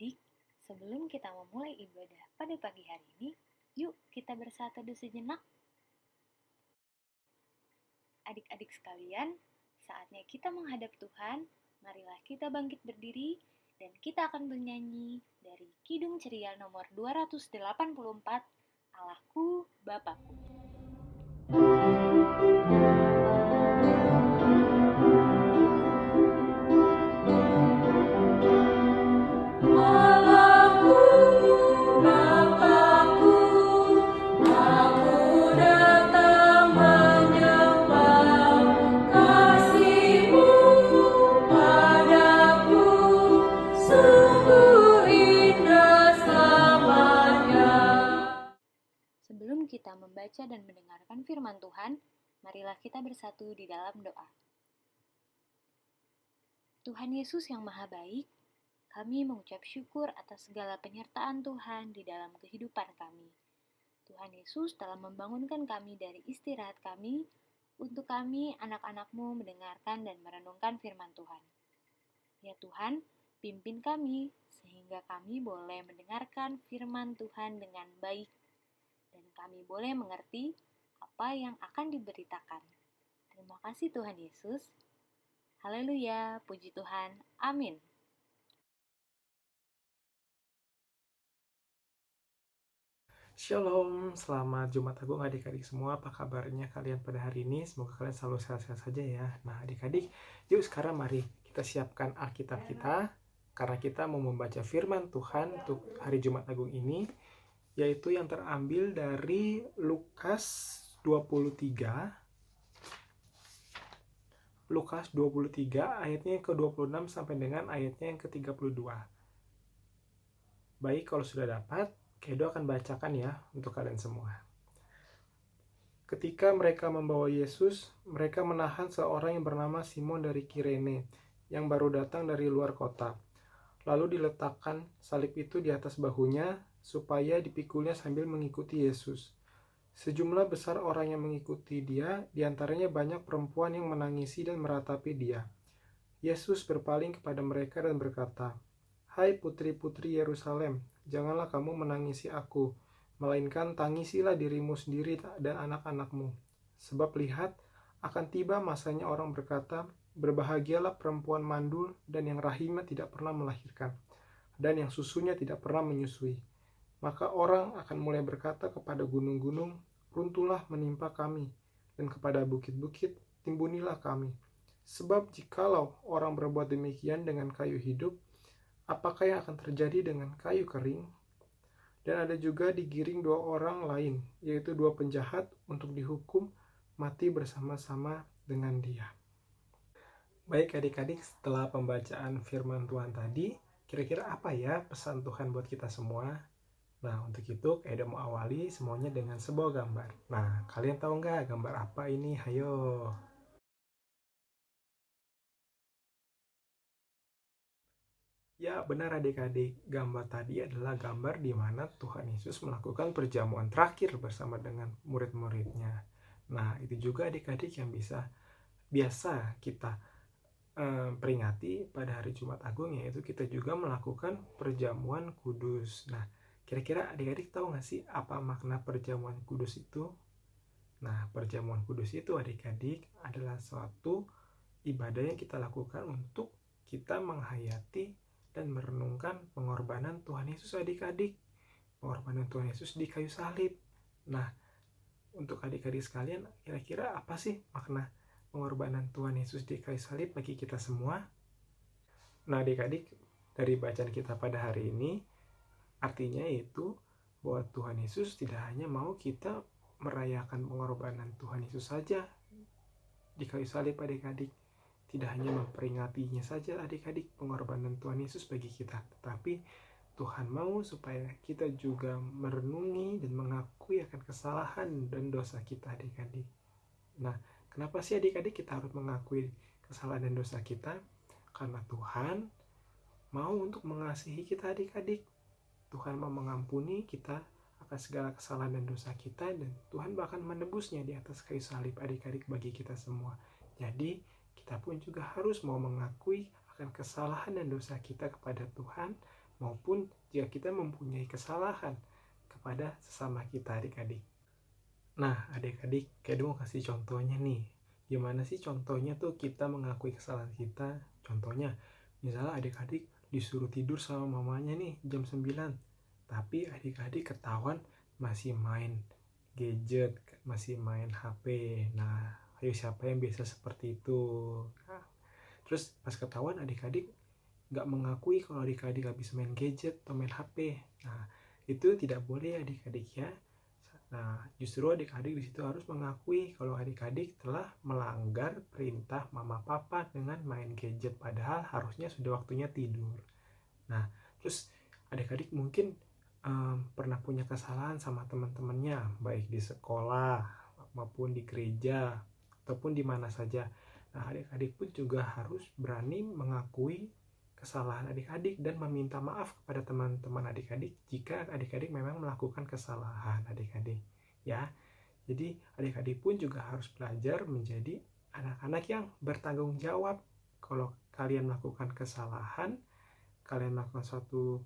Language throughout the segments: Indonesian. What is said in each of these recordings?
Adik-adik, sebelum kita memulai ibadah pada pagi hari ini, yuk kita bersatu sejenak. Adik-adik sekalian, saatnya kita menghadap Tuhan. Marilah kita bangkit berdiri dan kita akan bernyanyi dari Kidung Ceria nomor 284, Allahku Bapakku. Sebelum kita membaca dan mendengarkan firman Tuhan, marilah kita bersatu di dalam doa. Tuhan Yesus yang Maha Baik, kami mengucap syukur atas segala penyertaan Tuhan di dalam kehidupan kami. Tuhan Yesus telah membangunkan kami dari istirahat kami, untuk kami anak-anak-Mu mendengarkan dan merenungkan firman Tuhan. Ya Tuhan, pimpin kami sehingga kami boleh mendengarkan firman Tuhan dengan baik dan kami boleh mengerti apa yang akan diberitakan. Terima kasih Tuhan Yesus. Haleluya, puji Tuhan. Amin. Shalom, selamat Jumat Agung adik-adik semua. Apa kabarnya kalian pada hari ini? Semoga kalian selalu sehat-sehat saja ya. Nah adik-adik, yuk sekarang mari kita siapkan Alkitab kita, karena kita mau membaca firman Tuhan untuk hari Jumat Agung ini, yaitu yang terambil dari Lukas 23. Lukas 23 ayatnya yang ke-26 sampai dengan ayatnya yang ke-32. Baik, kalau sudah dapat, Kedo akan bacakan ya untuk kalian semua. Ketika mereka membawa Yesus, mereka menahan seorang yang bernama Simon dari Kirene, yang baru datang dari luar kota. Lalu diletakkan salib itu di atas bahunya, supaya dipikulnya sambil mengikuti Yesus. Sejumlah besar orang yang mengikuti dia, diantaranya banyak perempuan yang menangisi dan meratapi dia. Yesus berpaling kepada mereka dan berkata, "Hai putri-putri Yerusalem, janganlah kamu menangisi aku, melainkan tangisilah dirimu sendiri dan anak-anakmu. Sebab lihat, akan tiba masanya orang berkata, berbahagialah perempuan mandul dan yang rahimnya tidak pernah melahirkan, dan yang susunya tidak pernah menyusui. Maka orang akan mulai berkata kepada gunung-gunung, runtuhlah menimpa kami, dan kepada bukit-bukit, timbunilah kami. Sebab jikalau orang berbuat demikian dengan kayu hidup, apakah yang akan terjadi dengan kayu kering?" Dan ada juga digiring dua orang lain, yaitu dua penjahat, untuk dihukum mati bersama-sama dengan dia. Baik adik-adik, setelah pembacaan firman Tuhan tadi, kira-kira apa ya pesan Tuhan buat kita semua? Nah, untuk itu Edo mau awali semuanya dengan sebuah gambar. Nah, kalian tahu nggak gambar apa ini? Hayo. Ya, benar adik-adik. Gambar tadi adalah gambar di mana Tuhan Yesus melakukan perjamuan terakhir bersama dengan murid-muridnya. Nah, itu juga adik-adik yang biasa kita peringati pada hari Jumat Agung, yaitu kita juga melakukan perjamuan kudus. Nah, kira-kira adik-adik tahu nggak sih apa makna perjamuan kudus itu? Nah, perjamuan kudus itu adik-adik adalah suatu ibadah yang kita lakukan untuk kita menghayati dan merenungkan pengorbanan Tuhan Yesus adik-adik. Pengorbanan Tuhan Yesus di kayu salib. Nah, untuk adik-adik sekalian, kira-kira apa sih makna pengorbanan Tuhan Yesus di kayu salib bagi kita semua? Nah, adik-adik, dari bacaan kita pada hari ini, artinya itu bahwa Tuhan Yesus tidak hanya mau kita merayakan pengorbanan Tuhan Yesus saja di kayu salib adik-adik, tidak hanya memperingatinya saja adik-adik pengorbanan Tuhan Yesus bagi kita, tetapi Tuhan mau supaya kita juga merenungi dan mengakui akan kesalahan dan dosa kita adik-adik. Nah, kenapa sih adik-adik kita harus mengakui kesalahan dan dosa kita? Karena Tuhan mau untuk mengasihi kita adik-adik. Tuhan mau mengampuni kita akan segala kesalahan dan dosa kita, dan Tuhan bahkan menebusnya di atas kayu salib adik-adik bagi kita semua. Jadi kita pun juga harus mau mengakui akan kesalahan dan dosa kita kepada Tuhan, maupun jika kita mempunyai kesalahan kepada sesama kita adik-adik. Nah adik-adik, kayak mau kasih contohnya nih. Gimana sih contohnya tuh kita mengakui kesalahan kita? Contohnya, misalnya adik-adik disuruh tidur sama mamanya nih jam 9, tapi adik-adik ketahuan masih main gadget, masih main HP. Nah, ayo siapa yang biasa seperti itu? Nah, terus pas ketahuan adik-adik nggak mengakui kalau adik-adik habis main gadget atau main HP. Nah, itu tidak boleh adik-adik ya. Nah, justru adik-adik di situ harus mengakui kalau adik-adik telah melanggar perintah mama papa dengan main gadget, padahal harusnya sudah waktunya tidur. Nah, terus adik-adik mungkin pernah punya kesalahan sama teman-temannya, baik di sekolah maupun di gereja ataupun di mana saja. Nah, adik-adik pun juga harus berani mengakui kesalahan adik-adik dan meminta maaf kepada teman-teman adik-adik jika adik-adik memang melakukan kesalahan adik-adik ya. Jadi adik-adik pun juga harus belajar menjadi anak-anak yang bertanggung jawab. Kalau kalian melakukan kesalahan, kalian melakukan sesuatu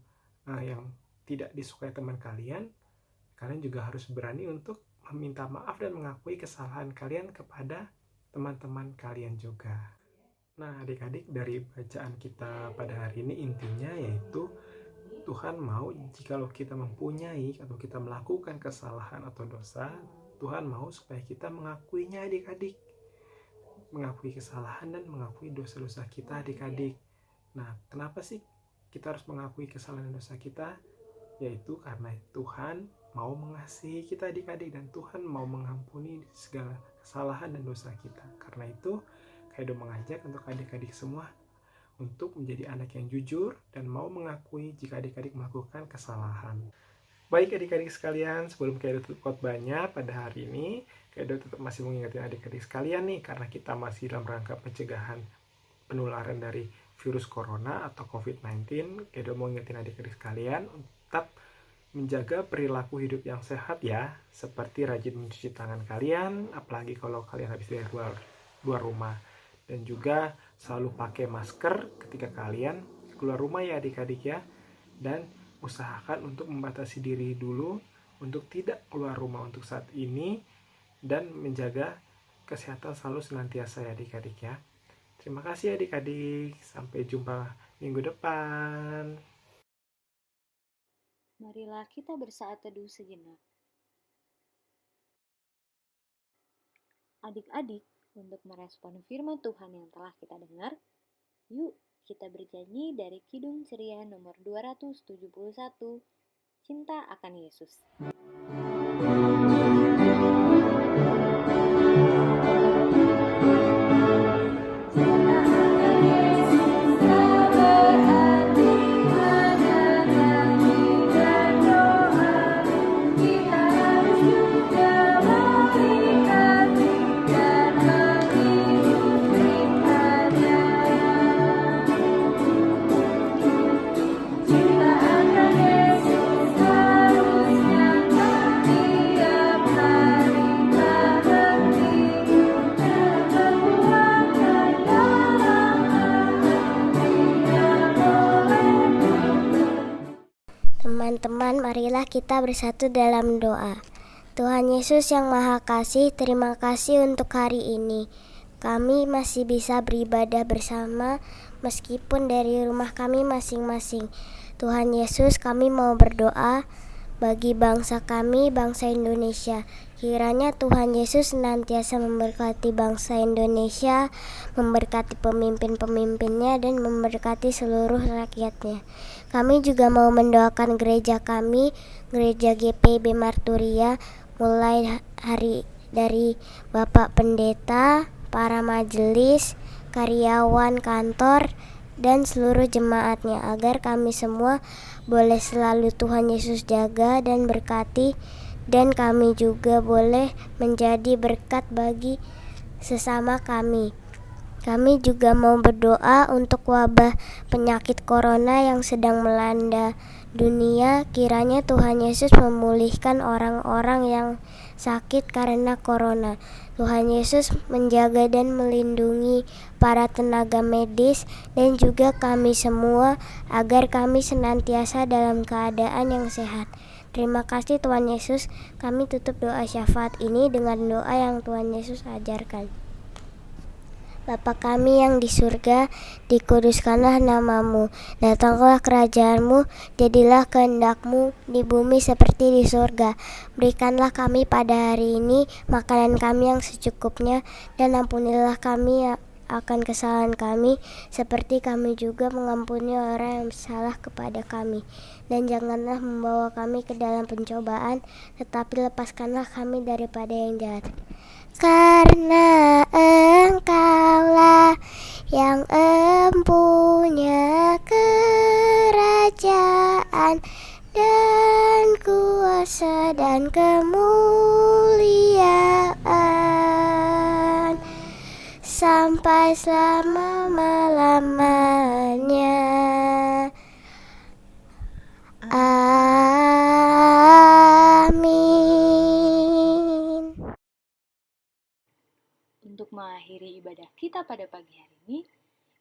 yang tidak disukai teman kalian, kalian juga harus berani untuk meminta maaf dan mengakui kesalahan kalian kepada teman-teman kalian juga. Nah adik-adik, dari bacaan kita pada hari ini intinya yaitu Tuhan mau jikalau kita mempunyai atau kita melakukan kesalahan atau dosa, Tuhan mau supaya kita mengakuinya adik-adik, mengakui kesalahan dan mengakui dosa-dosa kita adik-adik. Nah kenapa sih kita harus mengakui kesalahan dan dosa kita? Yaitu karena Tuhan mau mengasihi kita adik-adik dan Tuhan mau mengampuni segala kesalahan dan dosa kita. Karena itu Kaido mengajak untuk adik-adik semua untuk menjadi anak yang jujur dan mau mengakui jika adik-adik melakukan kesalahan. Baik adik-adik sekalian, sebelum Kaido tutup khotbahnya pada hari ini, Kaido tetap masih mengingatkan adik-adik sekalian nih, karena kita masih dalam rangka pencegahan penularan dari virus corona atau COVID-19. Kaido mau ingetin adik-adik sekalian tetap menjaga perilaku hidup yang sehat ya, seperti rajin mencuci tangan kalian, apalagi kalau kalian habis dari luar rumah. Dan juga selalu pakai masker ketika kalian keluar rumah ya adik-adik ya. Dan usahakan untuk membatasi diri dulu untuk tidak keluar rumah untuk saat ini, dan menjaga kesehatan selalu senantiasa ya adik-adik ya. Terima kasih adik-adik, sampai jumpa minggu depan. Marilah kita bersaat teduh sejenak. Adik-adik, untuk merespon firman Tuhan yang telah kita dengar, yuk kita bernyanyi dari Kidung Ceria nomor 271, Cinta akan Yesus. Teman-teman, marilah kita bersatu dalam doa. Tuhan Yesus yang Maha Kasih, terima kasih untuk hari ini. Kami masih bisa beribadah bersama meskipun dari rumah kami masing-masing. Tuhan Yesus, kami mau berdoa bagi bangsa kami, bangsa Indonesia. Kiranya Tuhan Yesus senantiasa memberkati bangsa Indonesia, memberkati pemimpin-pemimpinnya, dan memberkati seluruh rakyatnya. Kami juga mau mendoakan gereja kami, gereja GPIB Marturia, mulai hari dari Bapak Pendeta, para majelis, karyawan kantor, dan seluruh jemaatnya, agar kami semua boleh selalu Tuhan Yesus jaga dan berkati, dan kami juga boleh menjadi berkat bagi sesama kami. Kami juga mau berdoa untuk wabah penyakit corona yang sedang melanda dunia. Kiranya Tuhan Yesus memulihkan orang-orang yang sakit karena corona. Tuhan Yesus menjaga dan melindungi para tenaga medis dan juga kami semua agar kami senantiasa dalam keadaan yang sehat. Terima kasih Tuhan Yesus. Kami tutup doa syafaat ini dengan doa yang Tuhan Yesus ajarkan. Bapa kami yang di surga, dikuduskanlah namamu, datanglah kerajaanmu, jadilah kehendak-mu di bumi seperti di surga. Berikanlah kami pada hari ini makanan kami yang secukupnya, dan ampunilah kami akan kesalahan kami, seperti kami juga mengampuni orang yang bersalah kepada kami. Dan janganlah membawa kami ke dalam pencobaan, tetapi lepaskanlah kami daripada yang jahat. Karena Engkaulah yang empunya kerajaan dan kuasa dan kemuliaan sampai selama-lamanya. Amin. Untuk mengakhiri ibadah kita pada pagi hari ini,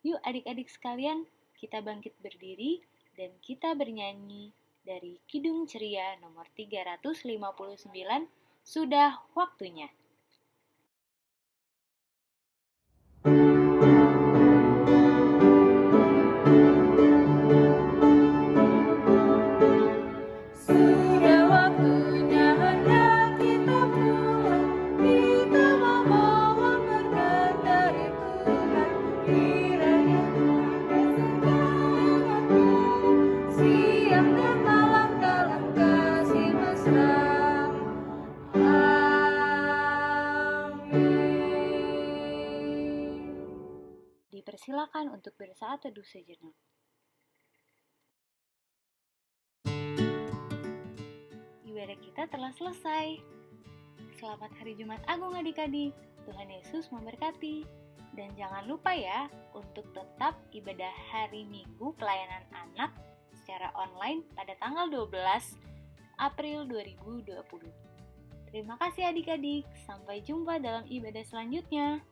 yuk adik-adik sekalian, kita bangkit berdiri dan kita bernyanyi dari Kidung Ceria nomor 359, Sudah Waktunya. Dipersilakan untuk bersaat teduh sejenak. Ibadah kita telah selesai. Selamat Hari Jumat Agung adik-adik. Tuhan Yesus memberkati. Dan jangan lupa ya untuk tetap ibadah hari Minggu pelayanan anak secara online pada tanggal 12 April 2020. Terima kasih adik-adik. Sampai jumpa dalam ibadah selanjutnya.